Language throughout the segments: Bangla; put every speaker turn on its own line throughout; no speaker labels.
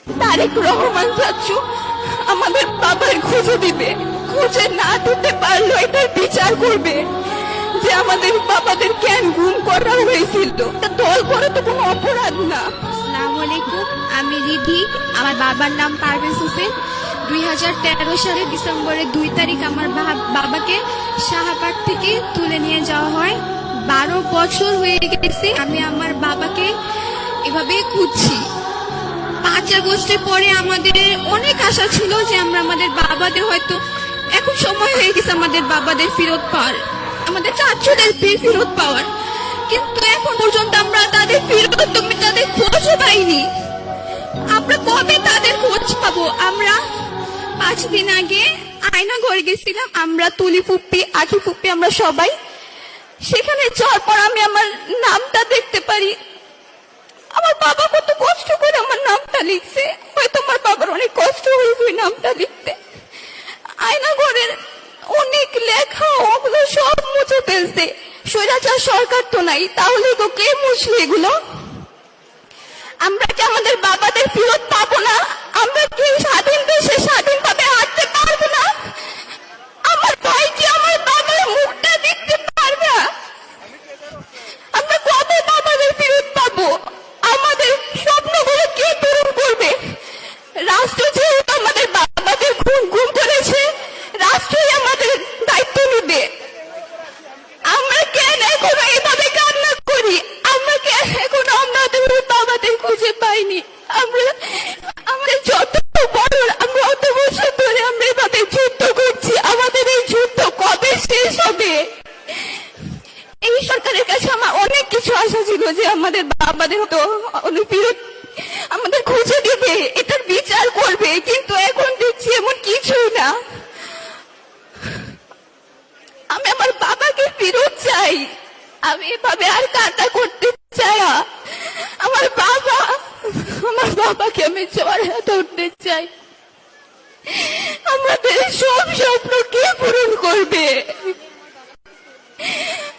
তারেক রহমান চাচ্ছু আমাদের বাবার খুঁজে দিবে, খুঁজে না দিতে পারলো এটার বিচার করবে যে আমাদের বাবাদের কেন গুম করা হয়েছিল। দল করে তো কোনো অপরাধ না।
আসসালামু আলাইকুম, আমি রিধি। আমার বাবার নাম পারভেজ হোসেন। 2013 সালের ডিসেম্বরের 2 তারিখ আমার বাবাকে শাহবাগ থেকে তুলে নিয়ে যাওয়া হয়। 12 বছর হয়ে গেছে আমি আমার বাবাকে এভাবে খুঁজছি। 5 আগস্টের পরে আমাদের অনেক আশা ছিল যে আমরা আমাদের বাবাদের হয়তো এখন সময় হয়ে গেছে আমাদের বাবাদের ফেরত পাওয়ার, আমাদের চাচুদের ফেরত পাওয়ার, কিন্তু এখন পর্যন্ত আমরা তাদের তাদের খোঁজও পাইনি। আমরা কবে তাদের খোঁজ পাবো? আমরা 5 দিন আগে আয়না ঘরে গেছিলাম, আমরা তুলি ফুপ্পি, আখি ফুপ্পি, আমরা সবাই সেখানে যাওয়ার পর আমি আমার নামটা দেখতে পারি। আমার বাবা কত কষ্ট করে আমার নামটা লিখছে, হয়তো আমার বাবার অনেক কষ্ট হয়েছে ওই নামটা লিখতে। আয়না ঘরের অনেক লেখা ওগুলো সব মুছে ফেলছে। স্বৈরাচার সরকার তো নাই, তাহলে তো কে মুছবে এগুলো? আমরা কি আমাদের বাবাদের ফেরত পাবো না? আমরা কি স্বাধীন দেশে স্বাধীনভাবে হাঁটতে পারবো না? আমার ভাই কি আমার বাবার মুখটা দেখতে পারবে না? আমরা কবে বাবাদের ফেরত পাবো? আমাদের স্বপ্নগুলো কে পূরণ করবে? রাষ্ট্র যেহেতু আমাদের বাবাদের গুম করেছে, রাষ্ট্রই আমাদের দায়িত্ব নিবে। আমরা কেন এখনো এভাবে কান্না করি? আমরা কেন এখনো আমাদের বাবাদের খুঁজে পাইনি? আমরা আমাদের যত বড়, আমরা অত বছর ধরে আমরা এভাবে যুদ্ধ করছি, আমাদের এই যুদ্ধ কবে শেষ হবে? এই সরকারের কাছে আমার অনেক কিছু আশা ছিল যে আমাদের বাবাদের তো ফেরত আমাদের খুঁজে দিবে, এটার বিচার করবে, কিন্তু এখন দেখছি এমন কিছুই না। আমি আমার বাবাকে ফেরত চাই। আমি এভাবে আর কান্না করতে চাই না। আমার বাবাকে আমি চড়া ধরতে চাই। আমাদের সব স্বপ্ন কে পূরণ করবে?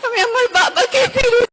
আমি আমার বাবাকে ফেরত